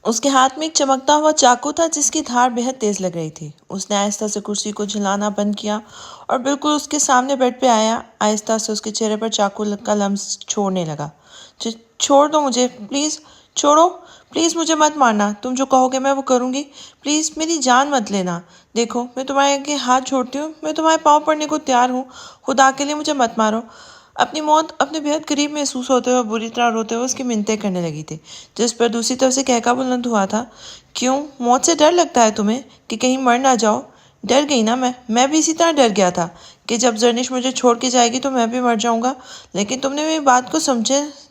اس کے ہاتھ میں ایک چمکتا ہوا چاقو تھا جس کی دھار بہت تیز لگ رہی تھی۔ اس نے آہستہ سے کرسی کو جھلانا بند کیا اور بالکل اس کے سامنے بیڈ پہ آیا۔ آہستہ سے اس کے چہرے پر چاقو کا لمس چھوڑنے لگا۔ چھوڑ دو مجھے، پلیز چھوڑو، پلیز مجھے مت مارنا، تم جو کہو گے میں وہ کروں گی، پلیز میری جان مت لینا۔ دیکھو میں تمہارے آگے ہاتھ چھوڑتی ہوں، میں تمہارے پاؤں پڑنے کو تیار ہوں، خدا کے لیے مجھے مت مارو۔ اپنی موت اپنے بہت قریب محسوس ہوتے ہوئے بری طرح روتے ہوئے اس کی منتیں کرنے لگی تھی، جس پر دوسری طرف سے کہکا بلند ہوا تھا، کیوں موت سے ڈر لگتا ہے تمہیں کہ کہیں مر نہ جاؤ؟ ڈر گئی نا میں بھی اسی طرح ڈر گیا تھا کہ جب زرنش مجھے چھوڑ کے جائے گی تو میں بھی مر جاؤں گا، لیکن تم نے میری بات کو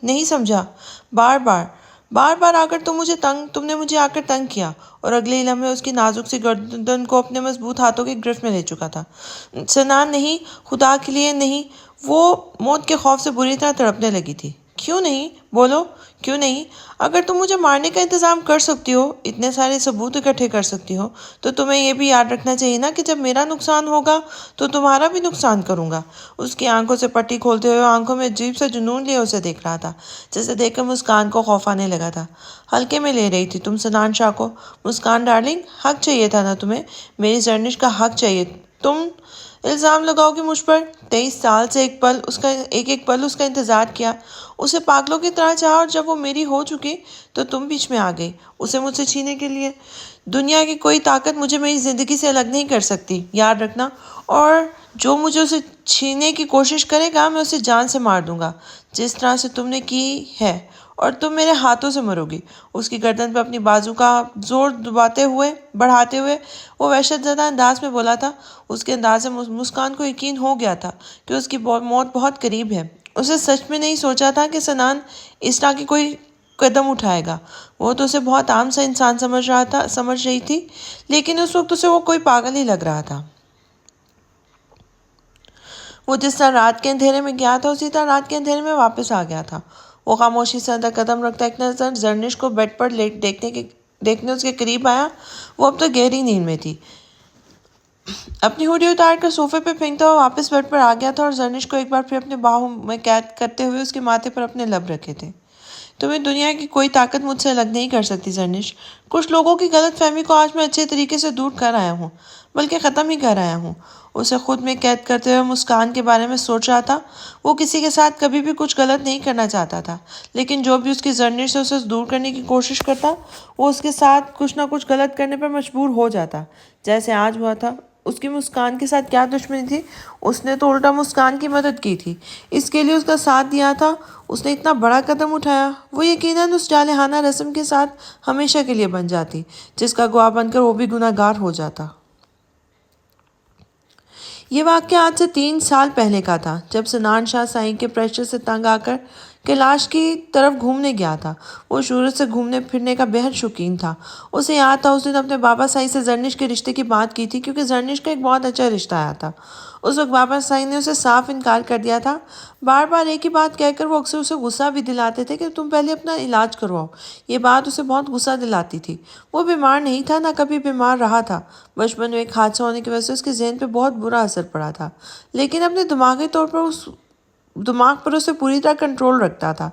نہیں سمجھا۔ بار بار آ کر تم نے مجھے آ کر تنگ کیا، اور اگلے ہی لمحے اس کی نازک سی گردن کو اپنے مضبوط ہاتھوں کی گرفت میں لے چکا تھا۔ سنان نہیں، خدا کے لیے نہیں، وہ موت کے خوف سے بری طرح تڑپنے لگی تھی۔ کیوں نہیں؟ بولو کیوں نہیں؟ اگر تم مجھے مارنے کا انتظام کر سکتی ہو، اتنے سارے ثبوت اکٹھے کر سکتی ہو، تو تمہیں یہ بھی یاد رکھنا چاہیے نا کہ جب میرا نقصان ہوگا تو تمہارا بھی نقصان کروں گا۔ اس کی آنکھوں سے پٹی کھولتے ہوئے آنکھوں میں عجیب سا جنون لیے اسے دیکھ رہا تھا، جسے دیکھ کر مسکان کو خوف آنے لگا تھا۔ ہلکے میں لے رہی تھی تم سنان شاہ کو؟ مسکان ڈارلنگ، حق چاہیے تھا نا تمہیں، میری زرنش کا حق چاہیے۔ تم الزام لگاؤ گی مجھ پر؟ 23 سال سے ایک ایک پل اس کا انتظار کیا، اسے پاگلوں کی طرح چاہا، اور جب وہ میری ہو چکی تو تم بیچ میں آ گئی اسے مجھ سے چھینے کے لیے۔ دنیا کی کوئی طاقت مجھے میری زندگی سے الگ نہیں کر سکتی، یاد رکھنا، اور جو مجھے اسے چھیننے کی کوشش کرے گا میں اسے جان سے مار دوں گا، جس طرح سے تم نے کی ہے، اور تم میرے ہاتھوں سے مرو گی۔ اس کی گردن پہ اپنی بازو کا زور بڑھاتے ہوئے وہ وحشت زدہ انداز میں بولا تھا۔ اس کے انداز سے مسکان کو یقین ہو گیا تھا کہ اس کی موت بہت قریب ہے۔ اسے سچ میں نہیں سوچا تھا کہ سنان اس طرح کی کوئی قدم اٹھائے گا۔ وہ تو اسے بہت عام سا انسان سمجھ رہی تھی، لیکن اس وقت اسے وہ کوئی پاگل ہی لگ رہا تھا۔ وہ جس طرح رات کے اندھیرے میں گیا تھا اسی طرح رات کے اندھیرے میں واپس آ گیا تھا۔ وہ خاموشی سے اندر قدم رکھتا ایک نظر زرنش کو بیڈ پر دیکھنے اس کے قریب آیا۔ وہ اب تک گہری نیند میں تھی۔ اپنی ہوڈی اتار کر صوفے پہ پھینکتا ہوا واپس بیڈ پر آ گیا تھا اور زرنش کو ایک بار پھر اپنے باہوں میں قید کرتے ہوئے اس کے ماتھے پر اپنے لب رکھے تھے۔ تمہیں دنیا کی کوئی طاقت مجھ سے الگ نہیں کر سکتی زرنش۔ کچھ لوگوں کی غلط فہمی کو آج میں اچھے طریقے سے دور کر آیا ہوں، بلکہ ختم ہی کر آیا ہوں۔ اسے خود میں قید کرتے ہوئے مسکان کے بارے میں سوچ رہا تھا۔ وہ کسی کے ساتھ کبھی بھی کچھ غلط نہیں کرنا چاہتا تھا، لیکن جو بھی اس کی زرنش سے اسے دور کرنے کی کوشش کرتا وہ اس کے ساتھ کچھ نہ کچھ غلط کرنے پر مجبور ہو جاتا، جیسے آج ہوا تھا۔ اس کی مسکان کے ساتھ کیا دشمنی تھی؟ اس نے تو الٹا مسکان کی مدد کی تھی، اس کے لیے اس کا ساتھ دیا تھا۔ اس نے اتنا بڑا قدم اٹھایا، وہ یقیناً اس جارحانہ رسم کے ساتھ ہمیشہ کے لیے بن جاتی، جس کا گواہ بن کر وہ بھی گناہ گار ہو جاتا۔ یہ واقعہ آج سے 3 سال پہلے کا تھا، جب سنان شاہ سائیں کے پریشر سے تنگ آ کر کیلاش کی طرف گھومنے گیا تھا۔ وہ شروع سے گھومنے پھرنے کا بہت شوقین تھا۔ اسے یاد تھا اس دن اپنے بابا سائیں سے زرنش کے رشتے کی بات کی تھی، کیونکہ زرنش کا ایک بہت اچھا رشتہ آیا تھا۔ اس وقت بابا سائیں نے اسے صاف انکار کر دیا تھا۔ بار بار ایک ہی بات کہہ کر وہ اکثر اسے غصہ بھی دلاتے تھے کہ تم پہلے اپنا علاج کرواؤ۔ یہ بات اسے بہت غصہ دلاتی تھی۔ وہ بیمار نہیں تھا، نہ کبھی بیمار رہا تھا۔ بچپن میں ایک حادثہ ہونے کی وجہ سے اس کے ذہن پہ بہت برا اثر پڑا تھا، لیکن اپنے دماغی طور پر دماغ پر اسے پوری طرح کنٹرول رکھتا تھا۔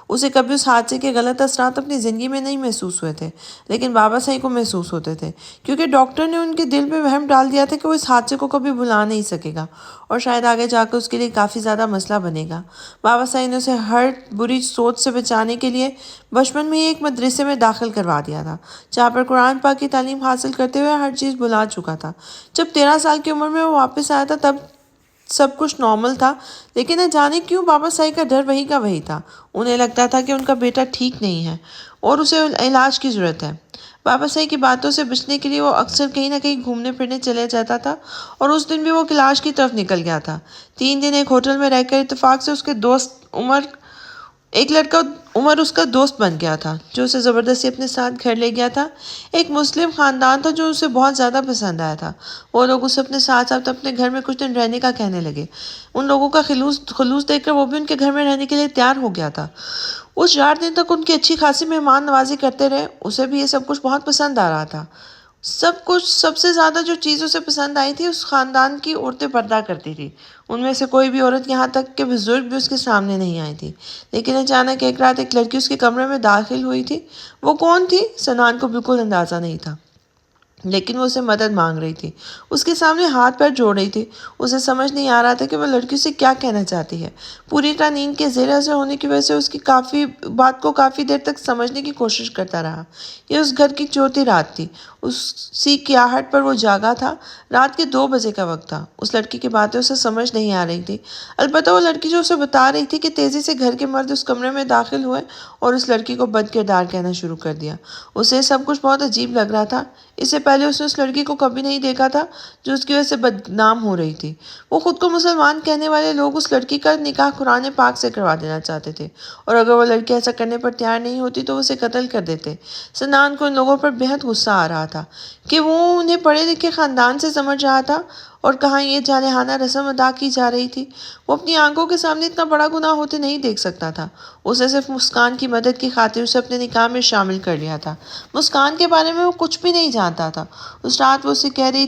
اسے کبھی اس حادثے کے غلط اثرات اپنی زندگی میں نہیں محسوس ہوئے تھے، لیکن بابا سائیں کو محسوس ہوتے تھے، کیونکہ ڈاکٹر نے ان کے دل میں وہم ڈال دیا تھا کہ وہ اس حادثے کو کبھی بھلا نہیں سکے گا، اور شاید آگے جا کر اس کے لیے کافی زیادہ مسئلہ بنے گا۔ بابا سائیں نے اسے ہر بری سوچ سے بچانے کے لیے بچپن میں ہی ایک مدرسے میں داخل کروا دیا تھا، جہاں پر قرآن پاک کی تعلیم حاصل کرتے ہوئے ہر چیز بھلا چکا تھا۔ جب 13 سال کی عمر میں وہ واپس آیا تھا تب سب کچھ نارمل تھا، لیکن نہ جانے کیوں بابا سائیں کا ڈر وہی کا وہی تھا۔ انہیں لگتا تھا کہ ان کا بیٹا ٹھیک نہیں ہے اور اسے علاج کی ضرورت ہے۔ بابا سائیں کی باتوں سے بچنے کے لیے وہ اکثر کہیں نہ کہیں گھومنے پھرنے چلے جاتا تھا، اور اس دن بھی وہ کیلاش کی طرف نکل گیا تھا۔ 3 دن ایک ہوٹل میں رہ کر اتفاق سے اس کے دوست ایک لڑکا عمر اس کا دوست بن گیا تھا، جو اسے زبردستی اپنے ساتھ گھر لے گیا تھا۔ ایک مسلم خاندان تھا جو اسے بہت زیادہ پسند آیا تھا۔ وہ لوگ اسے اپنے ساتھ اپنے گھر میں کچھ دن رہنے کا کہنے لگے۔ ان لوگوں کا خلوص دیکھ کر وہ بھی ان کے گھر میں رہنے کے لیے تیار ہو گیا تھا۔ اس 4 دن تک ان کی اچھی خاصی مہمان نوازی کرتے رہے۔ اسے بھی یہ سب کچھ بہت پسند آ رہا تھا۔ سب سے زیادہ جو چیز اسے پسند آئی تھی، اس خاندان کی عورتیں پردہ کرتی تھی۔ ان میں سے کوئی بھی عورت، یہاں تک کہ بزرگ بھی، اس کے سامنے نہیں آئی تھی۔ لیکن اچانک ایک رات ایک لڑکی اس کے کمرے میں داخل ہوئی تھی۔ وہ کون تھی؟ سنان کو بالکل اندازہ نہیں تھا، لیکن وہ اسے مدد مانگ رہی تھی، اس کے سامنے ہاتھ پیر جوڑ رہی تھی۔ اسے سمجھ نہیں آ رہا تھا کہ وہ لڑکی سے کیا کہنا چاہتی ہے۔ پوری طرح نیند کے زیر اثر ہونے کی وجہ سے اس کی بات کو کافی دیر تک سمجھنے کی کوشش کرتا رہا۔ یہ اس گھر کی چوتھی رات تھی۔ اسی کی آہٹ پر وہ جاگا تھا۔ رات کے 2 بجے کا وقت تھا۔ اس لڑکی کی باتیں اسے سمجھ نہیں آ رہی تھی، البتہ وہ لڑکی جو اسے بتا رہی تھی کہ تیزی سے گھر کے مرد اس کمرے میں داخل ہوئے اور اس لڑکی کو بد کردار کہنا شروع کر دیا۔ اسے سب کچھ بہت عجیب لگ رہا تھا۔ اس سے پہلے اس نے اس لڑکی کو کبھی نہیں دیکھا تھا جو اس کی وجہ سے بدنام ہو رہی تھی۔ وہ خود کو مسلمان کہنے والے لوگ اس لڑکی کا نکاح قرآن پاک سے کروا دینا چاہتے تھے، اور اگر وہ لڑکی ایسا کرنے پر تیار نہیں ہوتی تو اسے قتل کر دیتے۔ سنان کو ان لوگوں پر بہت غصہ آ رہا تھا کہ وہ انہیں پڑھے لکھے خاندان سے سمجھ رہا تھا اور کہاں یہ جارحانہ رسم ادا کی جا رہی تھی۔ وہ اپنی آنکھوں کے سامنے اتنا بڑا گناہ ہوتے نہیں دیکھ سکتا تھا۔ اسے صرف مسکان کی مدد کی خاطر اسے اپنے نکاح میں شامل کر لیا تھا۔ مسکان کے بارے میں وہ کچھ بھی نہیں جانتا تھا۔ اس رات وہ اسے کہہ رہی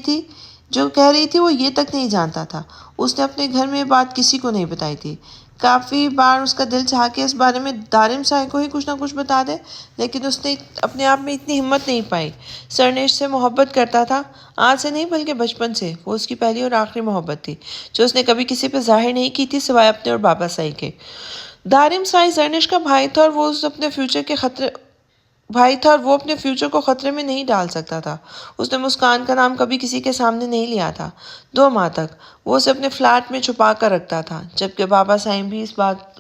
تھی وہ یہ تک نہیں جانتا تھا۔ اس نے اپنے گھر میں یہ بات کسی کو نہیں بتائی تھی۔ کافی بار اس کا دل چاہا کہ اس بارے میں دارم صاحب کو ہی کچھ نہ کچھ بتا دے، لیکن اس نے اپنے آپ میں اتنی ہمت نہیں پائی۔ سرنیش سے محبت کرتا تھا، آج سے نہیں بلکہ بچپن سے۔ وہ اس کی پہلی اور آخری محبت تھی جو اس نے کبھی کسی پہ ظاہر نہیں کی تھی سوائے اپنے اور بابا سائی کے۔ دارم سائی سرنیش کا بھائی تھا اور وہ اپنے فیوچر کو خطرے میں نہیں ڈال سکتا تھا۔ اس نے مسکان کا نام کبھی کسی کے سامنے نہیں لیا تھا۔ 2 ماہ تک وہ اسے اپنے فلیٹ میں چھپا کر رکھتا تھا، جبکہ بابا سائیں بھی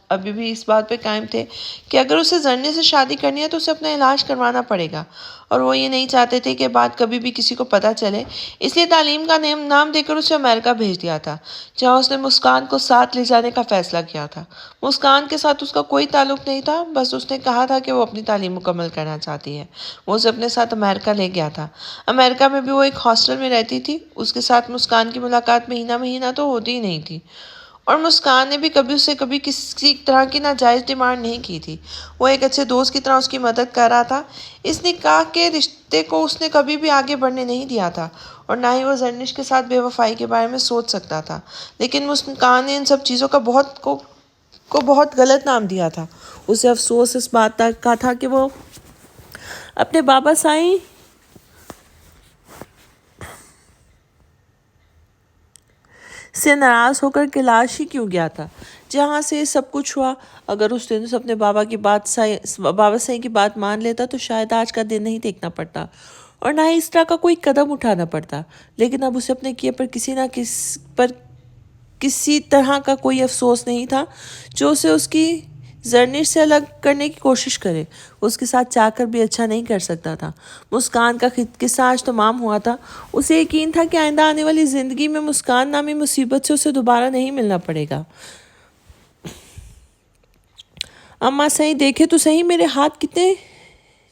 ابھی بھی اس بات پہ قائم تھے کہ اگر اسے زرنے سے شادی کرنی ہے تو اسے اپنا علاج کروانا پڑے گا، اور وہ یہ نہیں چاہتے تھے کہ بات کبھی بھی کسی کو پتہ چلے۔ اس لیے تعلیم کا نام دے کر اسے امریکہ بھیج دیا تھا، جہاں اس نے مسکان کو ساتھ لے جانے کا فیصلہ کیا تھا۔ مسکان کے ساتھ اس کا کوئی تعلق نہیں تھا، بس اس نے کہا تھا کہ وہ اپنی تعلیم مکمل کرنا چاہتی ہے۔ وہ اسے اپنے ساتھ امریکہ لے گیا تھا۔ امریکہ میں بھی وہ ایک ہاسٹل میں رہتی تھی۔ اس کے ساتھ مسکان کی ملاقات مہینہ تو ہوتی ہی نہیں تھی، اور مسکان نے بھی کبھی کسی طرح کی ناجائز ڈیمانڈ نہیں کی تھی۔ وہ ایک اچھے دوست کی طرح اس کی مدد کر رہا تھا۔ اس نکاح کے رشتے کو اس نے کبھی بھی آگے بڑھنے نہیں دیا تھا، اور نہ ہی وہ زرنش کے ساتھ بے وفائی کے بارے میں سوچ سکتا تھا۔ لیکن مسکان نے ان سب چیزوں کا بہت غلط نام دیا تھا۔ اسے افسوس اس بات کا تھا کہ وہ اپنے بابا سائیں سے ناراض ہو کر کیلاش ہی کیوں گیا تھا، جہاں سے سب کچھ ہوا۔ اگر اس دن اپنے بابا سائیں کی بات مان لیتا تو شاید آج کا دن نہیں دیکھنا پڑتا، اور نہ ہی اس طرح کا کوئی قدم اٹھانا پڑتا۔ لیکن اب اسے اپنے کیے پر کسی طرح کا کوئی افسوس نہیں تھا جو اسے اس کی زرنش سے الگ کرنے کی کوشش کرے۔ اس کے ساتھ چاہ کر بھی اچھا نہیں کر سکتا تھا۔ مسکان کا قصہ آج تمام ہوا تھا۔ اسے یقین تھا کہ آئندہ آنے والی زندگی میں مسکان نامی مصیبت سے اسے دوبارہ نہیں ملنا پڑے گا۔ اماں سائیں دیکھے تو صحیح میرے ہاتھ کتنے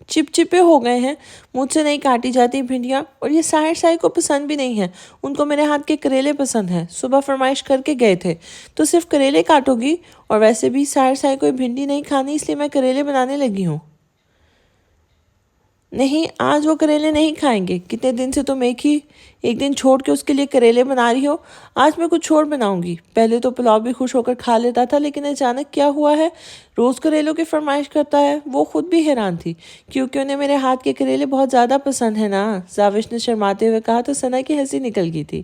چپچپے ہو گئے ہیں۔ مجھ سے نہیں کاٹی جاتی بھنڈیاں، اور یہ ساحر سائی کو پسند بھی نہیں ہے۔ ان کو میرے ہاتھ کے کریلے پسند ہیں۔ صبح فرمائش کر کے گئے تھے تو صرف کریلے کاٹو گی؟ اور ویسے بھی ساحر سائی کو بھنڈی نہیں کھانی، اس لیے میں کریلے بنانے لگی ہوں۔ نہیں، آج وہ کریلے نہیں کھائیں گے۔ کتنے دن سے تم ایک دن چھوڑ کے اس کے لیے کریلے بنا رہی ہو۔ آج میں کچھ اور بناؤں گی۔ پہلے تو پلاؤ بھی خوش ہو کر کھا لیتا تھا، لیکن اچانک کیا ہوا ہے؟ روز کریلوں کی فرمائش کرتا ہے۔ وہ خود بھی حیران تھی، کیونکہ انہیں میرے ہاتھ کے کریلے بہت زیادہ پسند ہیں نا، زاوش نے شرماتے ہوئے کہا تو ثنا کی ہنسی نکل گئی تھی۔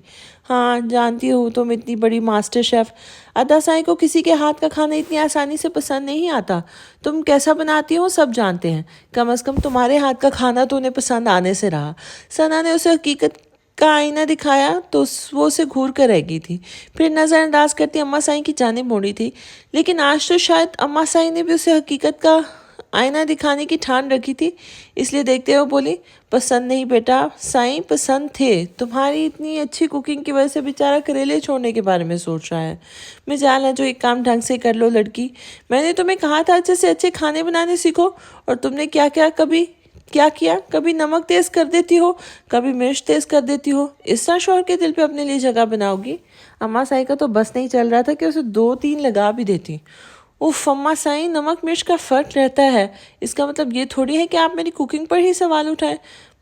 ہاں، جانتی ہو تم اتنی بڑی ماسٹر شیف، ادا سائیں کو کسی کے ہاتھ کا کھانا اتنی آسانی سے پسند نہیں آتا۔ تم کیسا بناتی ہو سب جانتے ہیں، کم از کم تمہارے ہاتھ کا کھانا تو انہیں پسند آنے سے رہا۔ ثنا نے اسے حقیقت کا آئینہ دکھایا تو وہ اسے گھور کر رہ گئی تھی، پھر نظر انداز کرتی اماں سائیں کی جانب موڑی تھی۔ لیکن آج تو شاید اماں سائیں نے بھی اسے حقیقت کا آئینہ دکھانے کی ٹھان رکھی تھی، اس لیے دیکھتے ہوئے بولی، پسند نہیں بیٹا سائیں، پسند تھے۔ تمہاری اتنی اچھی کوکنگ کی وجہ سے بیچارہ کریلے چھوڑنے کے بارے میں سوچ رہا ہے۔ مجال ہے جو ایک کام ڈھنگ سے کر لو لڑکی۔ میں نے تمہیں کہا تھا اچھے سے اچھے کھانے بنانے سیکھو، اور تم نے کیا کیا؟ کبھی نمک تیز کر دیتی ہو، کبھی مرچ تیز کر دیتی ہو۔ اس طرح شوہر کے دل پہ اپنے لیے جگہ بناؤ گی؟ اماں سائیں کا تو بس نہیں چل رہا تھا کہ اسے 2-3 لگا بھی دیتی۔ اف اماں سائیں، نمک مرچ کا فرق رہتا ہے، اس کا مطلب یہ تھوڑی ہے کہ آپ میری کوکنگ پر ہی سوال اٹھائیں۔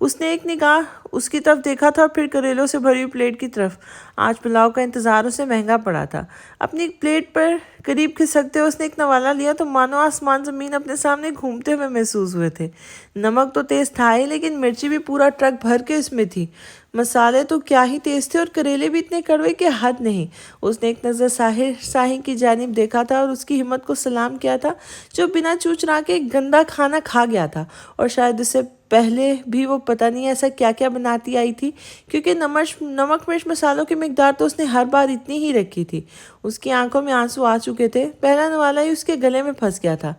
اس نے ایک نگاہ اس کی طرف دیکھا تھا اور پھر کریلوں سے بھری ہوئی پلیٹ کی طرف۔ آج پلاؤ کا انتظار اسے مہنگا پڑا تھا۔ اپنی پلیٹ پر قریب کھسکتے ہوئے اس نے ایک نوالا لیا تو مانو آسمان زمین اپنے سامنے گھومتے ہوئے محسوس ہوئے تھے۔ نمک تو تیز تھا ہی، لیکن مرچی بھی پورا ٹرک بھر کے اس میں تھی۔ مسالے تو کیا ہی تیز تھے اور کریلے بھی اتنے کڑوے کہ حد نہیں۔ اس نے ایک نظر ساحر کی جانب دیکھا تھا اور اس کی ہمت کو سلام کیا تھا جو بنا چوچرا کے ایک گندا کھانا کھا گیا تھا، اور شاید اس سے پہلے بھی وہ پتہ نہیں ایسا کیا کیا بناتی آئی تھی، کیونکہ نمک مرچ مسالوں کی مقدار تو اس نے ہر بار اتنی ہی رکھی تھی۔ اس کی آنکھوں میں آنسو آ چکے تھے۔ پہلا نوالا ہی اس کے گلے میں پھنس گیا تھا۔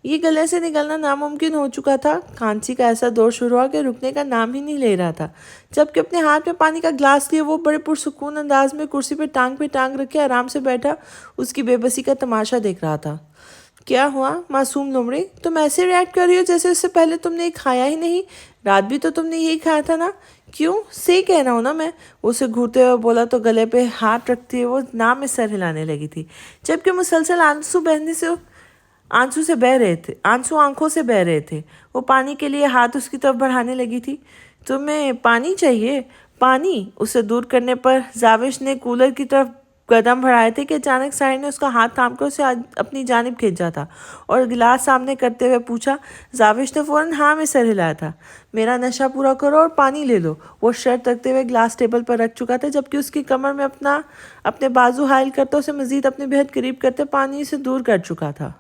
یہ گلے سے نکلنا ناممکن ہو چکا تھا۔ کھانسی کا ایسا دور شروع ہوا کہ رکنے کا نام ہی نہیں لے رہا تھا۔ جبکہ اپنے ہاتھ میں پانی کا گلاس لیے وہ بڑے پرسکون انداز میں کرسی پہ ٹانگ رکھے آرام سے بیٹھا اس کی بے بسی کا تماشا دیکھ رہا تھا۔ کیا ہوا معصوم لومڑی، تم ایسے ریاکٹ کر رہی ہو جیسے اس سے پہلے تم نے کھایا ہی نہیں؟ رات بھی تو تم نے یہی کھایا تھا نا؟ کیوں؟ صحیح کہہ رہا ہوں نا میں، اسے گھورتے ہوئے بولا تو گلے پہ ہاتھ رکھتے ہوئے وہ نام میں سر ہلانے لگی تھی، جبکہ مسلسل آنسو آنکھوں سے بہہ رہے تھے۔ وہ پانی کے لیے ہاتھ اس کی طرف بڑھانے لگی تھی۔ تمہیں پانی چاہیے؟ پانی؟ اسے دور کرنے پر زاوش نے کولر کی طرف قدم بڑھائے تھے کہ اچانک ساحر نے اس کا ہاتھ تھام کر اسے اپنی جانب کھینچا تھا اور گلاس سامنے کرتے ہوئے پوچھا۔ زاوش نے فوراً ہاں میں سر ہلایا تھا۔ میرا نشہ پورا کرو اور پانی لے لو۔ وہ شرط رکھتے ہوئے گلاس ٹیبل پر رکھ چکا تھا، جبکہ اس کی کمر میں اپنے بازو حائل کرتا اسے مزید اپنے بہت قریب کرتے پانی سے دور کر چکا تھا۔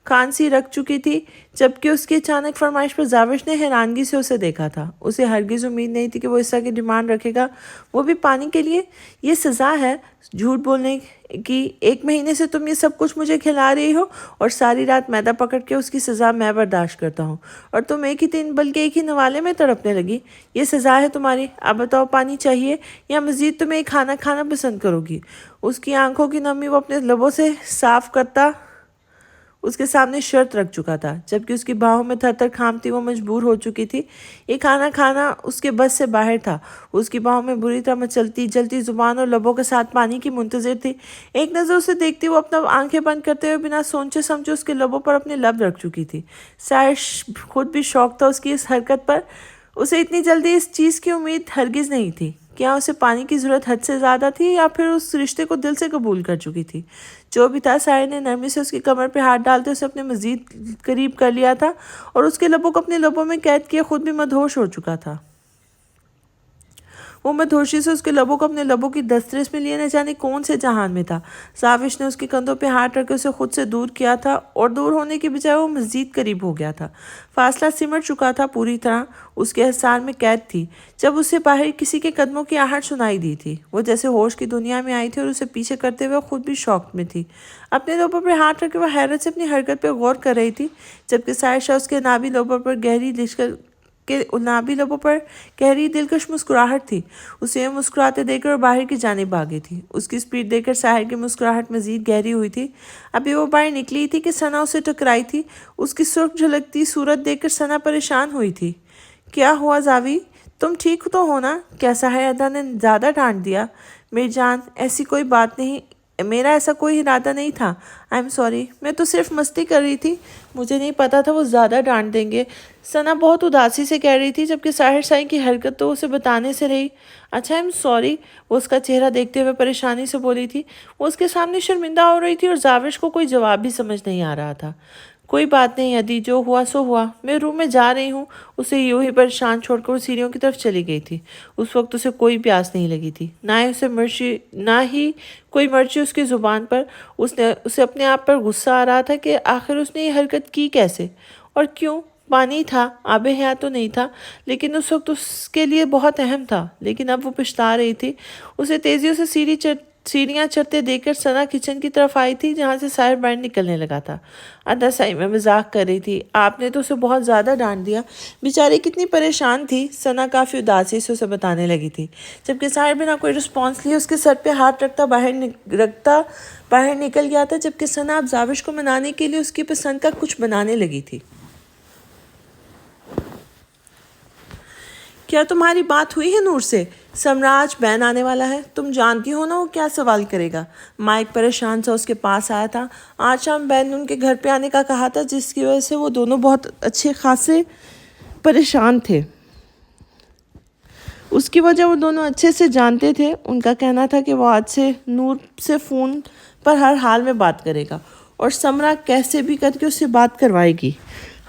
کھانسی رکھ چکی تھی، جبکہ اس کی اچانک فرمائش پر زاوش نے حیرانگی سے اسے دیکھا تھا۔ اسے ہرگز امید نہیں تھی کہ وہ اس طرح کی ڈیمانڈ رکھے گا، وہ بھی پانی کے لیے۔ یہ سزا ہے جھوٹ بولنے کی۔ 1 مہینے سے تم یہ سب کچھ مجھے کھلا رہی ہو اور ساری رات میدا پکڑ کے اس کی سزا میں برداشت کرتا ہوں، اور تم ایک ہی دن بلکہ ایک ہی نوالے میں تڑپنے لگی۔ یہ سزا ہے تمہاری۔ اب بتاؤ، پانی چاہیے یا مزید تمہیں کھانا پسند کرو گی؟ اس کی آنکھوں کی نمی وہ اپنے لبوں سے صاف کرتا اس کے سامنے شرط رکھ چکا تھا، جبکہ اس کی باہوں میں تھر تھر کھانپتی وہ مجبور ہو چکی تھی۔ یہ کھانا اس کے بس سے باہر تھا۔ اس کی باہوں میں بری طرح جلتی زبان اور لبوں کے ساتھ پانی کی منتظر تھی۔ ایک نظر اسے دیکھتی وہ اپنا آنکھیں بند کرتے ہوئے بنا سوچے سمجھے اس کے لبوں پر اپنے لب رکھ چکی تھی۔ ساحر خود بھی شوق تھا اس کی اس حرکت پر۔ اسے اتنی جلدی اس چیز کی امید ہرگز نہیں تھی۔ کیا اسے پانی کی ضرورت حد سے زیادہ تھی یا پھر اس رشتے کو دل سے قبول کر چکی تھی؟ جو بھی تھا، ساحر نے نرمی سے اس کی کمر پہ ہاتھ ڈالتے اسے اپنے مزید قریب کر لیا تھا اور اس کے لبوں کو اپنے لبوں میں قید کیے خود بھی مدہوش ہو چکا تھا۔ وہ مدہوشی سے اس کے لبوں کو اپنے لبوں کی دسترس میں لیے نہ جانے کون سے جہان میں تھا۔ زاوش نے اس کے کندھوں پہ ہاتھ رکھ کے اسے خود سے دور کیا تھا، اور دور ہونے کی بجائے وہ مزید قریب ہو گیا تھا۔ فاصلہ سمٹ چکا تھا، پوری طرح اس کے احسان میں قید تھی، جب اسے باہر کسی کے قدموں کی آہٹ سنائی دی تھی۔ وہ جیسے ہوش کی دنیا میں آئی تھی اور اسے پیچھے کرتے ہوئے خود بھی شوق میں تھی۔ اپنے لبوں پر ہاتھ رکھ کے وہ حیرت سے اپنی حرکت پہ غور کر رہی تھی، جبکہ ساحر شاہ اس کے نابی لبوں پر گہری دلکش مسکراہٹ تھی۔ اسے مسکراتے دیکھ کر باہر کی جانب آگئی تھی۔ اس کی سپیڈ دیکھ کر ساحر کی مسکراہٹ مزید گہری ہوئی تھی۔ ابھی وہ باہر نکلی تھی کہ ثنا اسے ٹکرائی تھی۔ اس کی سرخ جھلکتی صورت دیکھ کر ثنا پریشان ہوئی تھی۔ کیا ہوا زاوی، تم ٹھیک تو ہو نا؟ کیا ساحر ادا نے زیادہ ڈانٹ دیا؟ میری جان، ایسی کوئی بات نہیں، میرا ایسا کوئی ارادہ نہیں تھا۔ آئی ایم سوری، میں تو صرف مستی کر رہی تھی، مجھے نہیں پتا تھا وہ زیادہ ڈانٹ دیں گے۔ ثنا بہت اداسی سے کہہ رہی تھی، جبکہ ساحر شاہی کی حرکت تو اسے بتانے سے رہی۔ اچھا، آئی ایم سوری، وہ اس کا چہرہ دیکھتے ہوئے پریشانی سے بولی تھی۔ وہ اس کے سامنے شرمندہ ہو رہی تھی اور زاوش کو کوئی جواب بھی سمجھ نہیں آ رہا تھا۔ کوئی بات نہیں ادی، جو ہوا سو ہوا، میں روم میں جا رہی ہوں۔ اسے یوں ہی پریشان چھوڑ کر وہ سیڑھیوں کی طرف چلی گئی تھی۔ اس وقت اسے کوئی پیاس نہیں لگی تھی، نہ ہی کوئی مرچی اس کی زبان پر۔ اسے اپنے آپ پر غصہ آ رہا تھا کہ آخر اس نے یہ حرکت کی کیسے اور کیوں۔ پانی تھا، آب حیات تو نہیں تھا، لیکن اس وقت اس کے لیے بہت اہم تھا۔ لیکن اب وہ پچھتا رہی تھی۔ اسے تیزیوں سے سیڑھیاں چڑھتے دیکھ کر ثنا کچن کی طرف آئی تھی، جہاں سے ساحر باہر نکلنے لگا تھا۔ ادا صحیح میں مذاق کر رہی تھی، آپ نے تو اسے بہت زیادہ ڈانٹ دیا۔ بیچاری کتنی پریشان تھی، ثنا کافی اداسی سے اسے بتانے لگی تھی، جبکہ ساحر بنا کوئی رسپانس لیے اس کے سر پہ ہاتھ رکھتا باہر نکل گیا تھا، جبکہ ثنا اب زاوش کو منانے کے لیے اس کی پسند کا کچھ بنانے لگی تھی۔ کیا تمہاری بات ہوئی ہے نور سے؟ سمراج بین آنے والا ہے، تم جانتی ہو نا وہ کیا سوال کرے گا؟ مائک پریشان سا اس کے پاس آیا تھا۔ آج شام بین نے ان کے گھر پہ آنے کا کہا تھا، جس کی وجہ سے وہ دونوں بہت اچھے خاصے پریشان تھے۔ اس کی وجہ وہ دونوں اچھے سے جانتے تھے۔ ان کا کہنا تھا کہ وہ آج سے نور سے فون پر ہر حال میں بات کرے گا اور سمرا کیسے بھی کر کے اس سے بات کروائے گی۔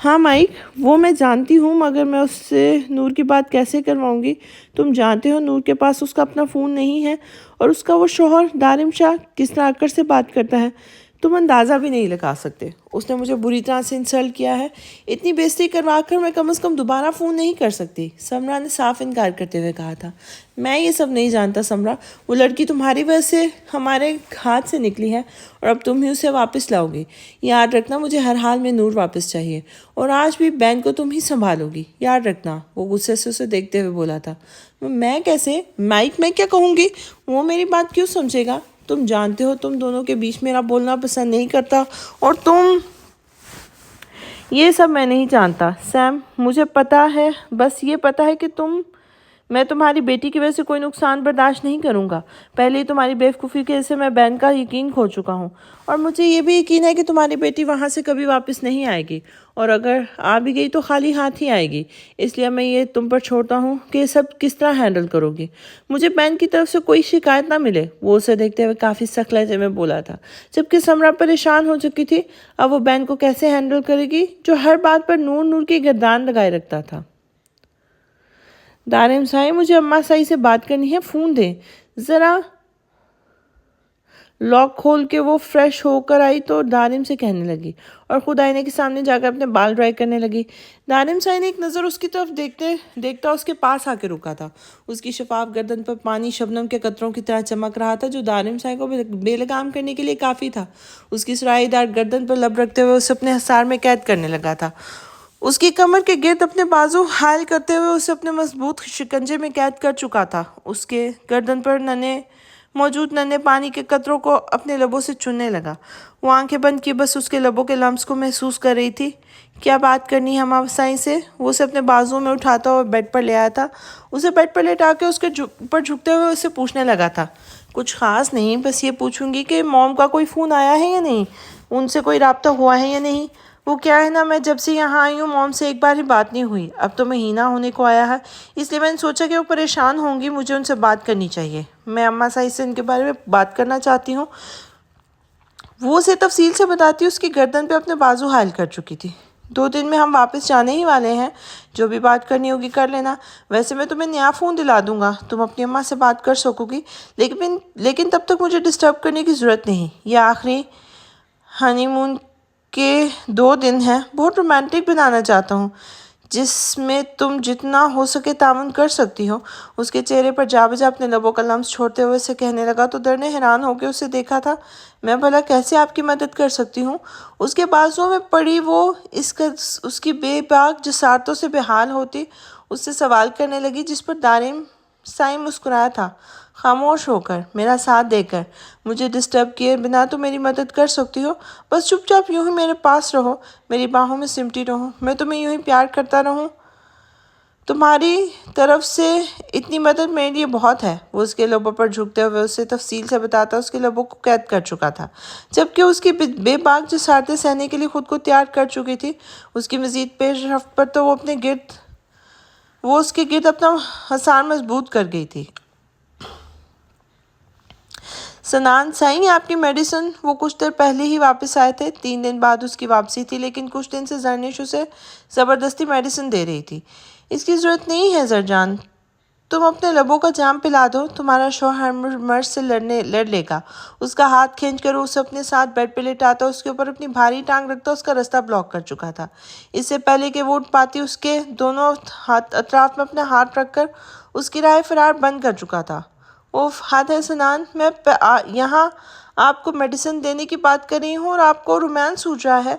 ہاں مائک، وہ میں جانتی ہوں، مگر میں اس سے نور کی بات کیسے کرواؤں گی؟ تم جانتے ہو نور کے پاس اس کا اپنا فون نہیں ہے، اور اس کا وہ شوہر دارم شاہ کس طرح اکڑ سے بات کرتا ہے، تم اندازہ بھی نہیں لگا سکتے۔ اس نے مجھے بری طرح سے انسلٹ کیا ہے۔ اتنی بےزتی کروا کر میں کم از کم دوبارہ فون نہیں کر سکتی، سمرا نے صاف انکار کرتے ہوئے کہا تھا۔ میں یہ سب نہیں جانتا سمرا، وہ لڑکی تمہاری وجہ سے ہمارے ہاتھ سے نکلی ہے اور اب تم ہی اسے واپس لاؤ گی۔ یاد رکھنا مجھے ہر حال میں نور واپس چاہیے، اور آج بھی بین کو تم ہی سنبھالو گی، یاد رکھنا۔ وہ غصے سے اسے دیکھتے ہوئے بولا تھا۔ میں کیسے؟ مائک، میں کیا کہوں گی؟ وہ میری بات کیوں سمجھے گا؟ تم جانتے ہو تم دونوں کے بیچ میرا بولنا پسند نہیں کرتا، اور تم… یہ سب میں نہیں جانتا سیم، مجھے پتا ہے، بس یہ پتا ہے کہ میں تمہاری بیٹی کی وجہ سے کوئی نقصان برداشت نہیں کروں گا۔ پہلے ہی تمہاری بیوقوفی کی وجہ سے میں بین کا یقین کھو چکا ہوں، اور مجھے یہ بھی یقین ہے کہ تمہاری بیٹی وہاں سے کبھی واپس نہیں آئے گی، اور اگر آ بھی گئی تو خالی ہاتھ ہی آئے گی۔ اس لیے میں یہ تم پر چھوڑتا ہوں کہ یہ سب کس طرح ہینڈل کرو گی۔ مجھے بین کی طرف سے کوئی شکایت نہ ملے، وہ اسے دیکھتے ہوئے کافی سخت لہجے میں بولا تھا، جبکہ سمرا پریشان ہو چکی تھی۔ اب وہ بین کو کیسے ہینڈل کرے گی جو ہر بات پر نور کی گردان لگائے رکھتا تھا۔ دارم سائی، مجھے اماں سائی سے بات کرنی ہے، فون دیں ذرا۔ لاک کھول کے وہ فریش ہو کر آئی تو دارم سے کہنے لگی، اور خود آئینے کے سامنے جا کر اپنے بال ڈرائی کرنے لگی۔ دارم سائی نے ایک نظر اس کی طرف دیکھتا اس کے پاس آ کے رکا تھا۔ اس کی شفاف گردن پر پانی شبنم کے قطروں کی طرح چمک رہا تھا، جو دارم سائی کو بے لگام کرنے کے لیے کافی تھا۔ اس کی سرائی دار گردن پر لب رکھتے ہوئے اسے اپنے حصار میں قید کرنے لگا تھا۔ اس کی کمر کے گرد اپنے بازو حائل کرتے ہوئے اسے اپنے مضبوط شکنجے میں قید کر چکا تھا۔ اس کے گردن پر موجود ننھے پانی کے قطروں کو اپنے لبوں سے چننے لگا۔ وہ آنکھیں بند کیے بس اس کے لبوں کے لمس کو محسوس کر رہی تھی۔ کیا بات کرنی ہے اماں سائی سے؟ وہ اسے اپنے بازو میں اٹھاتا ہوا بیڈ پر لے آیا تھا، اسے بیڈ پر لیٹا کے اس کے اوپر جھکتے ہوئے اسے پوچھنے لگا تھا۔ کچھ خاص نہیں، بس یہ پوچھوں گی کہ موم کا کوئی فون آیا ہے یا نہیں، ان سے کوئی رابطہ ہوا ہے یا نہیں۔ وہ کیا ہے نا، میں جب سے یہاں آئی ہوں موم سے ایک بار ہی بات نہیں ہوئی۔ اب تو مہینہ ہونے کو آیا ہے، اس لیے میں نے سوچا کہ وہ پریشان ہوں گی، مجھے ان سے بات کرنی چاہیے۔ میں اماں سائی سے ان کے بارے میں بات کرنا چاہتی ہوں۔ وہ اسے تفصیل سے بتاتی اس کی گردن پہ اپنے بازو حائل کر چکی تھی۔ 2 دن میں ہم واپس جانے ہی والے ہیں، جو بھی بات کرنی ہوگی کر لینا۔ ویسے میں تمہیں نیا فون دلا دوں گا، تم اپنی اماں سے بات کر سکو گی، لیکن تب تک مجھے ڈسٹرب کرنے کی ضرورت نہیں۔ یہ آخری ہنی مون کے 2 دن ہیں، بہت رومانٹک بنانا چاہتا ہوں، جس میں تم جتنا ہو سکے تعاون کر سکتی ہو۔ اس کے چہرے پر جا بجا اپنے لبوں کا لمس چھوڑتے ہوئے اسے کہنے لگا تو در نے حیران ہو کے اسے دیکھا تھا۔ میں بھلا کیسے آپ کی مدد کر سکتی ہوں؟ اس کے بازوؤں میں پڑی وہ اس کی بے باک جسارتوں سے بے حال ہوتی اس سے سوال کرنے لگی، جس پر دارم سائی مسکرایا تھا، خاموش ہو کر، میرا ساتھ دے کر، مجھے ڈسٹرب کیے بنا تو میری مدد کر سکتی ہو۔ بس چپ چاپ یوں ہی میرے پاس رہو، میری باہوں میں سمٹی رہو، میں تمہیں یوں ہی پیار کرتا رہوں۔ تمہاری طرف سے اتنی مدد میرے لیے بہت ہے۔ وہ اس کے لبوں پر جھکتے ہوئے اسے تفصیل سے بتاتا اس کے لبوں کو قید کر چکا تھا، جبکہ اس کی بے باک جسارتیں سہنے کے لیے خود کو تیار کر چکی تھی۔ اس کی مزید پیش رفت پر تو وہ اس کے گرد اپنا حصار مضبوط کر گئی تھی۔ سنان سائی، آپ کی میڈیسن۔ وہ کچھ دیر پہلے ہی واپس آئے تھے، 3 دن بعد اس کی واپسی تھی، لیکن کچھ دن سے زرنش اسے زبردستی میڈیسن دے رہی تھی۔ اس کی ضرورت نہیں ہے زر جان، تم اپنے لبوں کا جام پلا دو، تمہارا شوہر مرض سے لڑ لے گا۔ اس کا ہاتھ کھینچ کر اسے اپنے ساتھ بیڈ پہ لیٹاتا، اس کے اوپر اپنی بھاری ٹانگ رکھتا اس کا راستہ بلاک کر چکا تھا۔ اس سے پہلے کہ وہ اٹھ پاتی اس کے دونوں اطراف میں اپنے ہاتھ رکھ کر اس کی راہ فرار بند کر چکا تھا۔ اوف، حد ہے سنان، میں یہاں آپ کو میڈیسن دینے کی بات کر رہی ہوں اور آپ کو رومانس سوچ رہا ہے۔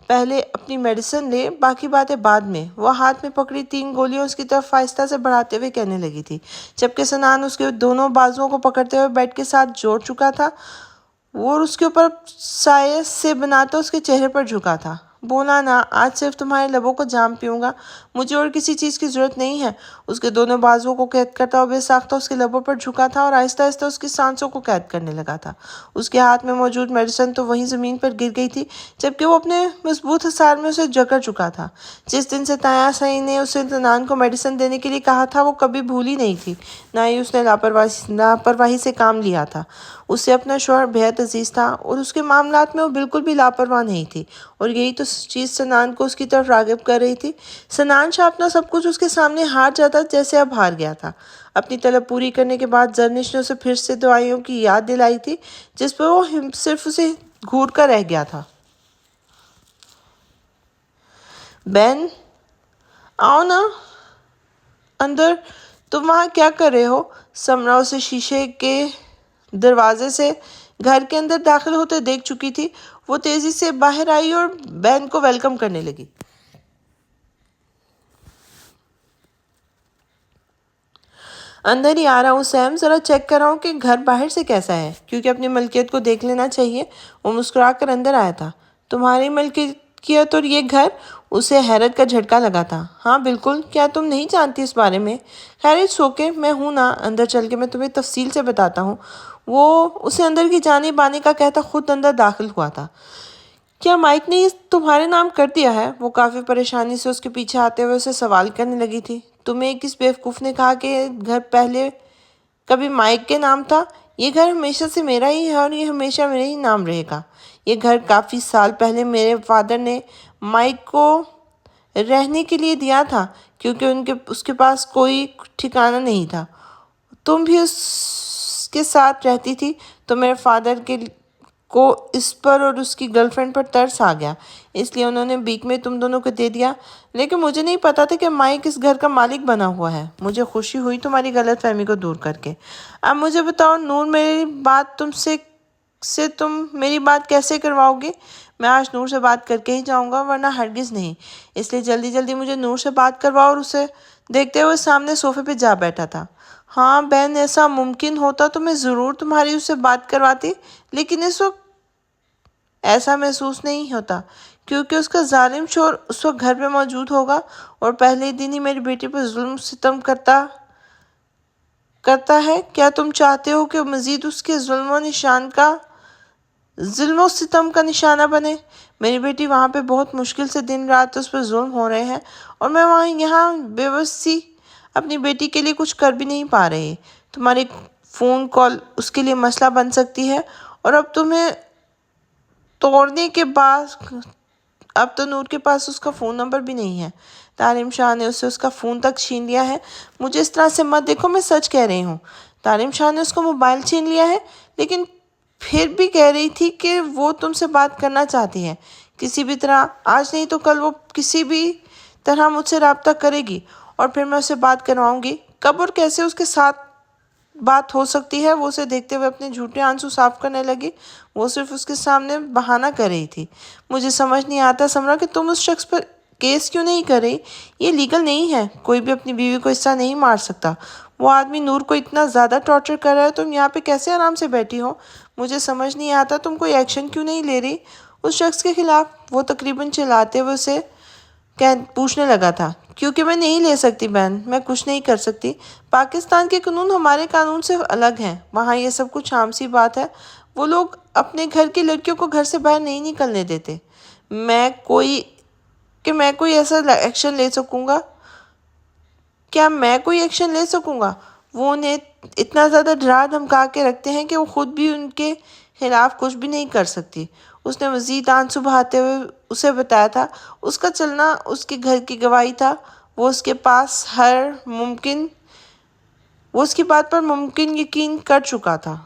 پہلے اپنی میڈیسن لے، باقی باتیں بعد میں۔ وہ ہاتھ میں پکڑی 3 گولیاں اس کی طرف آہستہ سے بڑھاتے ہوئے کہنے لگی تھی، جبکہ سنان اس کے دونوں بازوؤں کو پکڑتے ہوئے بیڈ کے ساتھ جوڑ چکا تھا۔ وہ اس کے اوپر سایہ سے بناتا اس کے چہرے پر جھکا تھا۔ بولا نا، آج صرف تمہارے لبوں کو جام پیوں گا، مجھے اور کسی چیز کی ضرورت نہیں ہے۔ اس کے دونوں بازوؤں کو قید کرتا اور بے ساختہ اس کے لبوں پر جھکا تھا اور آہستہ آہستہ اس کی سانسوں کو قید کرنے لگا تھا۔ اس کے ہاتھ میں موجود میڈیسن تو وہیں زمین پر گر گئی تھی جبکہ وہ اپنے مضبوط حصار میں اسے جکڑ چکا تھا۔ جس دن سے تایا سائی نے اسے سنان کو میڈیسن دینے کے لیے کہا تھا وہ کبھی بھولی نہیں تھی، نہ ہی اس نے لاپرواہی سے کام لیا تھا۔ اسے اپنا شوہر بہت عزیز تھا اور اس کے معاملات میں وہ بالکل بھی لاپرواہ نہیں تھی، اور یہی تو چیز سنان کو اس کی طرف راغب کر رہی تھی۔ سنان شاہ اپنا سب کچھ اس کے سامنے ہار جاتا جیسے اب ہار گیا تھا۔ اپنی طلب پوری کرنے کے بعد زرنش نے اسے پھر سے دعائیوں کی یاد دلائی تھی جس پر وہ صرف اسے گھور کر رہ گیا تھا۔ بین، آؤ نا اندر، تم وہاں کیا کر رہے ہو؟ سمرا اسے شیشے کے دروازے سے گھر کے اندر داخل ہوتے دیکھ چکی تھی۔ وہ تیزی سے باہر آئی اور بین کو ویلکم کرنے لگی۔ اندر ہی آ رہا ہوں سیم، ذرا چیک کر رہا ہوں کہ گھر باہر سے کیسا ہے، کیونکہ اپنی ملکیت کو دیکھ لینا چاہیے۔ وہ مسکرا کر اندر آیا تھا۔ تمہاری ملکیت اور یہ گھر؟ اسے حیرت کا جھٹکا لگا تھا۔ ہاں بالکل، کیا تم نہیں جانتی اس بارے میں؟ خیر اٹس اوکے، میں ہوں نا، اندر چل کے میں تمہیں تفصیل سے بتاتا ہوں۔ وہ اسے اندر کی جانب آنے کا کہتا خود اندر داخل ہوا تھا۔ کیا مائک نے یہ تمہارے نام کر دیا ہے؟ وہ کافی پریشانی سے اس کے پیچھے آتے ہوئے اسے سوال کرنے لگی تھی۔ تمہیں کس بیوقوف نے کہا کہ یہ گھر پہلے کبھی مائک کے نام تھا؟ یہ گھر ہمیشہ سے میرا ہی ہے اور یہ ہمیشہ میرے ہی نام رہے گا۔ یہ گھر کافی سال پہلے میرے فادر نے مائک کو رہنے کے لیے دیا تھا کیونکہ اس کے پاس کوئی ٹھکانہ نہیں تھا۔ تم بھی اس کے ساتھ رہتی تھی تو میرے فادر کو اس پر اور اس کی گرل فرینڈ پر ترس آ گیا، اس لیے انہوں نے بیک میں تم دونوں کو دے دیا۔ لیکن مجھے نہیں پتا تھا کہ مائک اس گھر کا مالک بنا ہوا ہے۔ مجھے خوشی ہوئی تمہاری غلط فہمی کو دور کر کے۔ اب مجھے بتاؤ نور، میری بات تم میری بات کیسے کرواؤ گے؟ میں آج نور سے بات کر کے ہی جاؤں گا، ورنہ ہرگز نہیں۔ اس لیے جلدی جلدی مجھے نور سے بات کرواؤ۔ اور اسے دیکھتے ہوئے سامنے صوفے پہ جا بیٹھا تھا۔ ہاں بہن، ایسا ممکن ہوتا تو میں ضرور تمہاری اس سے بات کرواتی، لیکن اس وقت ایسا محسوس نہیں ہوتا کیونکہ اس کا ظالم شوہر اس وقت گھر پہ موجود ہوگا اور پہلے دن ہی میری بیٹی پر ظلم و ستم کرتا ہے۔ کیا تم چاہتے ہو کہ مزید اس کے ظلم و ستم کا نشانہ بنے؟ میری بیٹی وہاں پہ بہت مشکل سے دن رات اس پر ظلم ہو رہے ہیں اور میں یہاں بے بسی اپنی بیٹی کے لیے کچھ کر بھی نہیں پا رہی۔ تمہاری فون کال اس کے لیے مسئلہ بن سکتی ہے، اور اب تمہیں توڑنے کے بعد اب تو نور کے پاس اس کا فون نمبر بھی نہیں ہے۔ تعلیم شاہ نے اسے اس کا فون تک چھین لیا ہے۔ مجھے اس طرح سے مت دیکھو، میں سچ کہہ رہی ہوں۔ تعلیم شاہ نے اس کا موبائل چھین لیا ہے، لیکن پھر بھی کہہ رہی تھی کہ وہ تم سے بات کرنا چاہتی ہے کسی بھی طرح۔ آج نہیں تو کل وہ کسی بھی طرح مجھ سے رابطہ کرے گی اور پھر میں اسے بات کرواؤں گی۔ کب اور کیسے اس کے ساتھ بات ہو سکتی ہے؟ وہ اسے دیکھتے ہوئے اپنے جھوٹے آنسو صاف کرنے لگی۔ وہ صرف اس کے سامنے بہانہ کر رہی تھی۔ مجھے سمجھ نہیں آتا سمرا کہ تم اس شخص پر کیس کیوں نہیں کر رہی؟ یہ لیگل نہیں ہے، کوئی بھی اپنی بیوی کو اس طرح نہیں مار سکتا۔ وہ آدمی نور کو اتنا زیادہ ٹارچر کر رہا ہے، تم یہاں پہ کیسے آرام سے بیٹھی ہو؟ مجھے سمجھ نہیں آتا تم کوئی ایکشن کیوں نہیں لے رہی اس شخص کے خلاف؟ وہ تقریباً چلاتے ہوئے اسے پوچھنے لگا تھا۔ کیونکہ میں نہیں لے سکتی بہن، میں کچھ نہیں کر سکتی۔ پاکستان کے قانون ہمارے قانون سے الگ ہیں، وہاں یہ سب کچھ عام سی بات ہے۔ وہ لوگ اپنے گھر کی لڑکیوں کو گھر سے باہر نہیں نکلنے دیتے۔ میں کوئی ایسا ایکشن لے سکوں گا؟ کیا میں کوئی ایکشن لے سکوں گا؟ وہ انہیں اتنا زیادہ ڈرا دھمکا کے رکھتے ہیں کہ وہ خود بھی ان کے خلاف کچھ بھی نہیں کر سکتی۔ اس نے مزید آنسو بہاتے ہوئے اسے بتایا تھا اس کا چلنا اس کے گھر کی گواہی تھا۔ وہ اس کی بات پر ممکن یقین کر چکا تھا۔